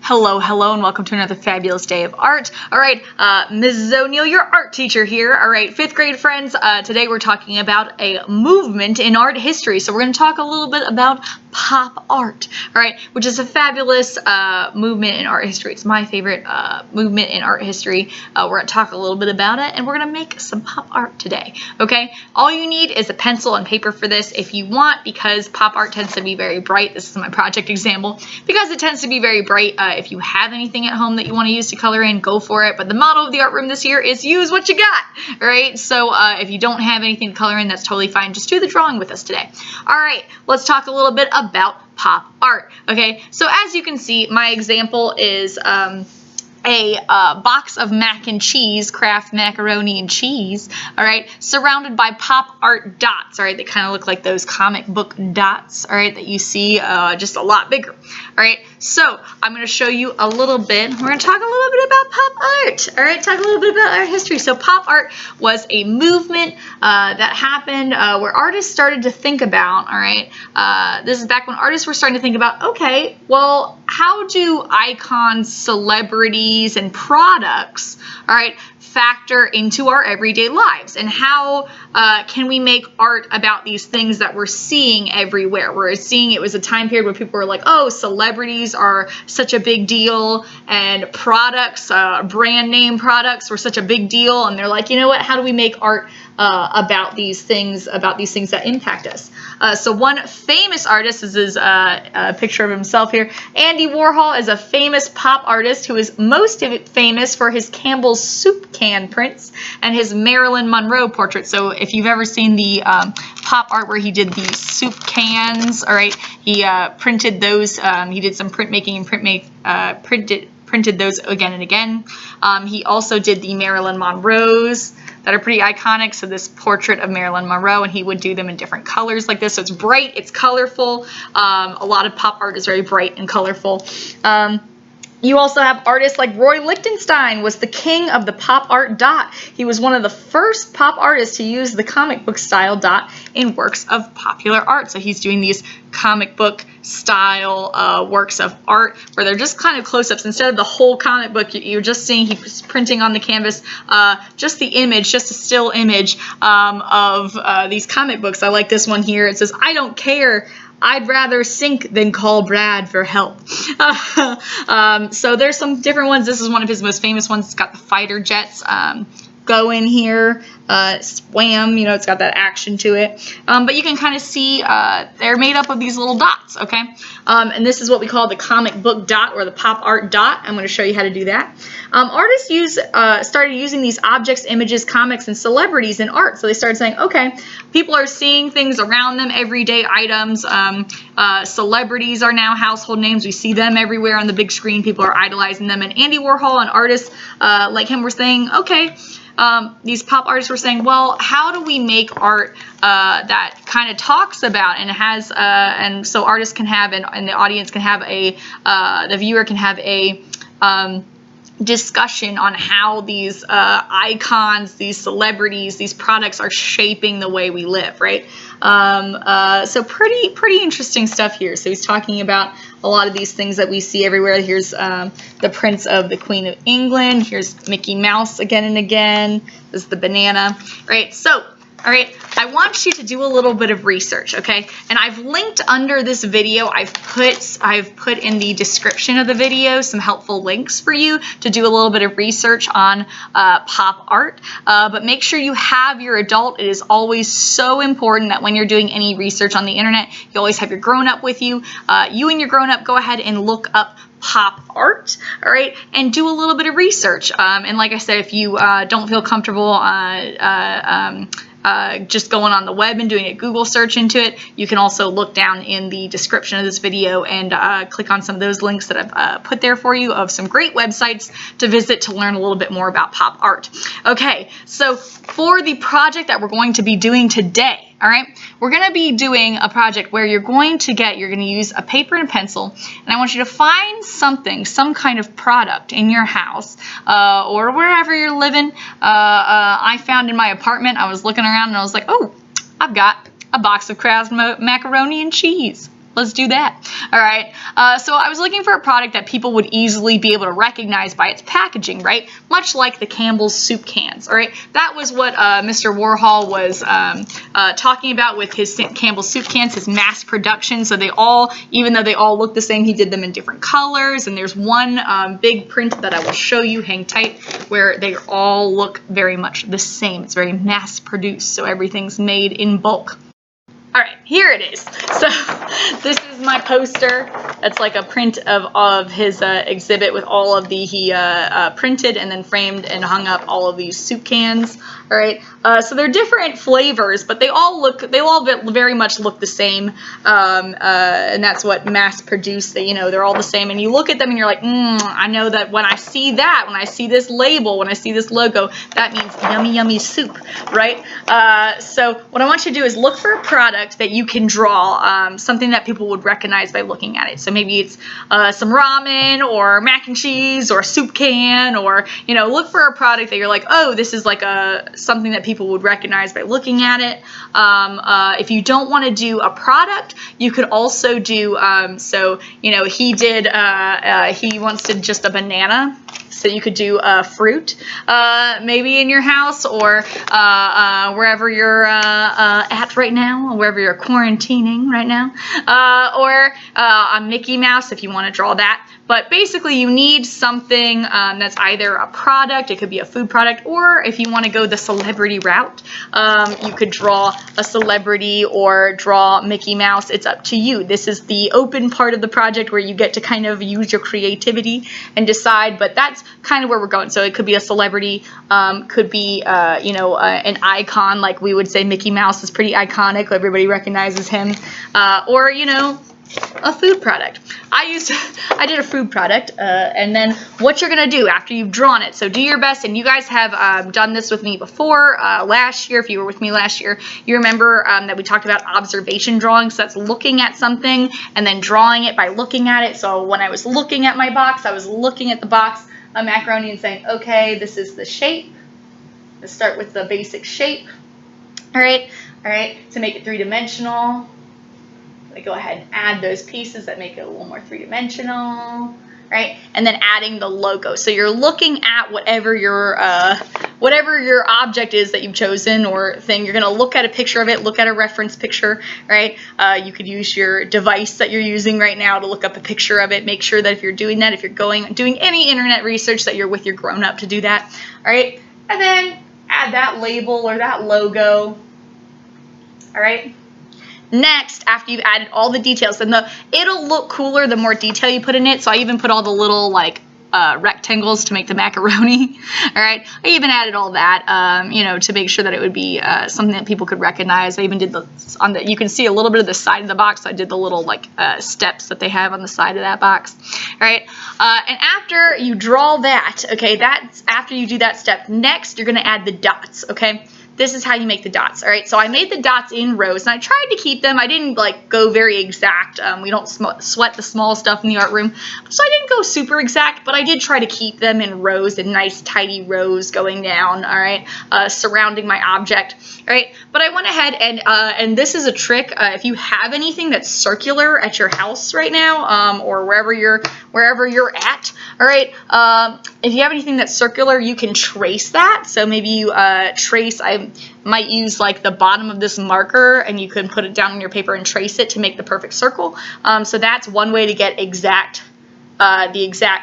Hello, hello, and welcome to another fabulous day of art. All right, Mrs. O'Neill, your art teacher here. All right, 5th grade friends, today we're talking about a movement in art history. So we're going to talk a little bit about pop art, all right, which is a fabulous movement in art history. It's my favorite movement in art history. We're going to talk a little bit about it, and we're going to make some pop art today, okay? All you need is a pencil and paper for this if you want, because pop art tends to be very bright. This is my project example. Because it tends to be very bright, if you have anything at home that you want to use to color in, go for it. But the motto of the art room this year is use what you got, right? So if you don't have anything to color in, that's totally fine. Just do the drawing with us today. All right, let's talk a little bit about pop art, okay? So as you can see, my example is a box of mac and cheese, Kraft macaroni and cheese, all right, surrounded by pop art dots, all right, they kind of look like those comic book dots, all right, that you see just a lot bigger, all right. So I'm going to show you a little bit. We're going to talk a little bit about pop art, all right, talk a little bit about art history. So pop art was a movement that happened where artists started to think about, all right, this is back when artists were starting to think about, okay, well, how do icons, celebrities, and products, all right, factor into our everyday lives, and how can we make art about these things that we're seeing everywhere? We're seeing it was a time period where people were like, oh, celebrities are such a big deal, and products, brand name products were such a big deal, and they're like, you know what, how do we make art about these things that impact us? So one famous artist, this is a picture of himself here. Andy Warhol is a famous pop artist who is most famous for his Campbell's soup can prints and his Marilyn Monroe portrait. So if you've ever seen the pop art where he did the soup cans, all right, he printed those. He did some printmaking and printed those again and again. He also did the Marilyn Monroes that are pretty iconic. So this portrait of Marilyn Monroe, and he would do them in different colors like this. So it's bright, it's colorful. A lot of pop art is very bright and colorful. You also have artists like Lichtenstein was the king of the pop art dot. He was one of the first pop artists to use the comic book style dot in works of popular art. So he's doing these comic book style works of art where they're just kind of close-ups. Instead of the whole comic book, you're just seeing he's printing on the canvas just the image, just a still image of these comic books. I like this one here. It says, "I don't care. I'd rather sink than call Brad for help." So there's some different ones. This is one of his most famous ones. It's got the fighter jets going here. Swam, you know, it's got that action to it. But you can kind of see they're made up of these little dots, okay? And this is what we call the comic book dot or the pop art dot. I'm going to show you how to do that. Artists started using these objects, images, comics, and celebrities in art. So they started saying, okay, people are seeing things around them, everyday items. Celebrities are now household names. We see them everywhere on the big screen. People are idolizing them. And Andy Warhol and artists like him were saying, okay, these pop artists were saying, well, how do we make art that kind of talks about and has, and so artists can have, and the audience can have the viewer can have a discussion on how these icons, these celebrities, these products are shaping the way we live, right? So pretty interesting stuff here. So he's talking about a lot of these things that we see everywhere. Here's the prints of the Queen of England. Here's Mickey Mouse again and again. This is the banana, right? So, all right, I want you to do a little bit of research, okay? And I've linked under this video, I've put in the description of the video some helpful links for you to do a little bit of research on pop art. But make sure you have your adult. It is always so important that when you're doing any research on the internet, you always have your grown-up with you. You and your grown-up go ahead and look up pop art, all right, and do a little bit of research. And like I said, if you don't feel comfortable just going on the web and doing a Google search into it, you can also look down in the description of this video and click on some of those links that I've put there for you of some great websites to visit to learn a little bit more about pop art. Okay, so for the project that we're going to be doing today, all right, we're going to be doing a project where you're going to use a paper and a pencil, and I want you to find something, some kind of product in your house or wherever you're living. I found in my apartment, I was looking around and I was like, oh, I've got a box of Kraft macaroni and cheese. let's do that. All right, so I was looking for a product that people would easily be able to recognize by its packaging, right? Much like the Campbell's soup cans, all right? That was what Mr. Warhol was talking about with his Campbell's soup cans, his mass production. So they all, even though they all look the same, he did them in different colors. And there's one big print that I will show you, hang tight, where they all look very much the same. It's very mass produced, so everything's made in bulk. All right, here it is. So this is my poster. That's like a print of his exhibit with all of the, he printed and then framed and hung up all of these soup cans. All right, so they're different flavors, but they all very much look the same. And that's what mass produced. They're all the same. And you look at them and you're like, I know that when I see that, when I see this label, when I see this logo, that means yummy, yummy soup, right? So what I want you to do is look for a product that you can draw, something that people would recognize by looking at it. So maybe it's some ramen or mac and cheese or soup can, or look for a product that you're like, oh, this is like something that people would recognize by looking at it. If you don't want to do a product, you could also do he did he wants to just a banana. So you could do fruit, maybe in your house or wherever you're at right now, or wherever you're quarantining right now, or a Mickey Mouse if you want to draw that. But basically you need something that's either a product, it could be a food product, or if you want to go the celebrity route, you could draw a celebrity or draw Mickey Mouse. It's up to you. This is the open part of the project where you get to kind of use your creativity and decide, but that's kind of where we're going. So it could be a celebrity, could be, an icon, like we would say Mickey Mouse is pretty iconic, everybody recognizes him, or, a food product. I did a food product, and then what you're going to do after you've drawn it, so do your best, and you guys have done this with me before, last year. If you were with me last year, you remember that we talked about observation drawing. So that's looking at something and then drawing it by looking at it. So when I was looking at my box, I was looking at the box of macaroni and saying, okay, this is the shape. Let's start with the basic shape. All right, to make it three-dimensional. Go ahead and add those pieces that make it a little more three-dimensional, right? And then adding the logo. So you're looking at whatever your object is that you've chosen or thing. You're going to look at a picture of it, look at a reference picture, right? You could use your device that you're using right now to look up a picture of it. Make sure that if you're doing that, if you're doing any internet research, that you're with your grown-up to do that, all right? And then add that label or that logo, all right? Next, after you've added all the details, then it'll look cooler the more detail you put in it. So I even put all the little rectangles to make the macaroni. All right, I even added all that, to make sure that it would be something that people could recognize. I even did you can see a little bit of the side of the box. So I did the little steps that they have on the side of that box. All right, and after you draw that, okay, that's after you do that step. Next, you're going to add the dots. Okay. This is how you make the dots, all right? So I made the dots in rows, and I tried to keep them. I didn't go very exact. We don't sweat the small stuff in the art room, so I didn't go super exact, but I did try to keep them in rows, in nice, tidy rows going down, all right, surrounding my object, all right? But I went ahead and this is a trick. If you have anything that's circular at your house right now, or wherever you're at, all right, if you have anything that's circular, you can trace that. So maybe you trace, I might use the bottom of this marker, and you can put it down on your paper and trace it to make the perfect circle. So that's one way to get the exact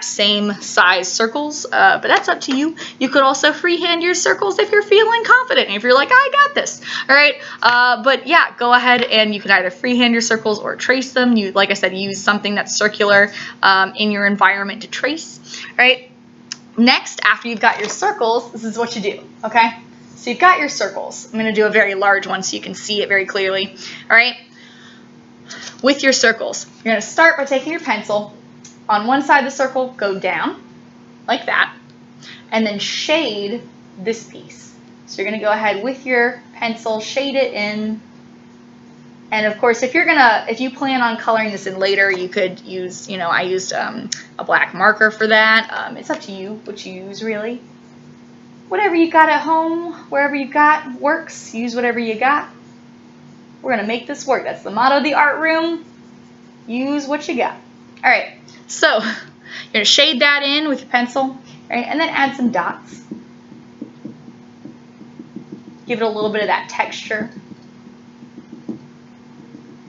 same size circles, but that's up to you. You could also freehand your circles if you're feeling confident, if you're like, I got this, all right? But yeah, go ahead and you can either freehand your circles or trace them. Like I said, use something that's circular in your environment to trace, all right? Next, after you've got your circles, this is what you do, okay? So you've got your circles. I'm going to do a very large one so you can see it very clearly, all right? With your circles, you're going to start by taking your pencil. On one side of the circle, go down, like that, and then shade this piece. So you're going to go ahead with your pencil, shade it in, and of course, if you plan on coloring this in later, you could use, I used a black marker for that. It's up to you what you use, really. Whatever you got at home, wherever you got works, use whatever you got. We're going to make this work. That's the motto of the art room. use what you got. All right, so you're gonna shade that in with your pencil, right? And then add some dots. Give it a little bit of that texture.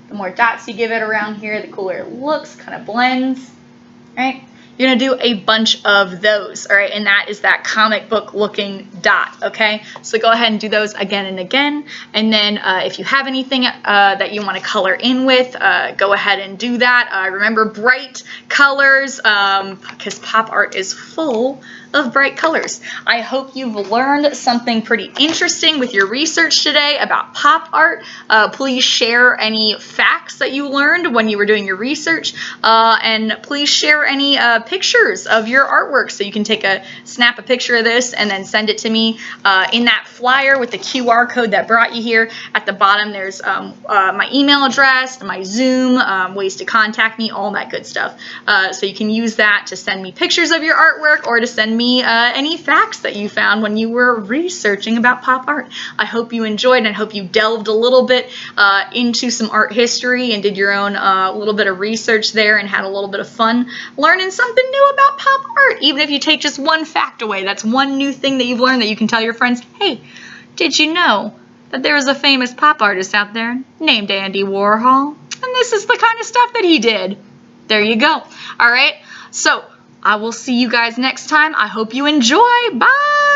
The more dots you give it around here, the cooler it looks, kind of blends, right? You're gonna do a bunch of those, all right? And that is that comic book looking dot, okay? So go ahead and do those again and again. And then if you have anything that you wanna color in with, go ahead and do that. Remember bright colors, because pop art is full of bright colors. I hope you've learned something pretty interesting with your research today about pop art. Please share any facts that you learned when you were doing your research, and please share any pictures of your artwork, so you can snap a picture of this and then send it to me in that flyer with the QR code that brought you here. At the bottom there's my email address, my Zoom, ways to contact me, all that good stuff. So you can use that to send me pictures of your artwork or to send me any facts that you found when you were researching about pop art. I hope you enjoyed, and I hope you delved a little bit into some art history and did your own little bit of research there and had a little bit of fun learning something new about pop art. Even if you take just one fact away, that's one new thing that you've learned that you can tell your friends. Hey, did you know that there is a famous pop artist out there named Andy Warhol? And this is the kind of stuff that he did. There you go. All right, so I will see you guys next time. I hope you enjoy. Bye!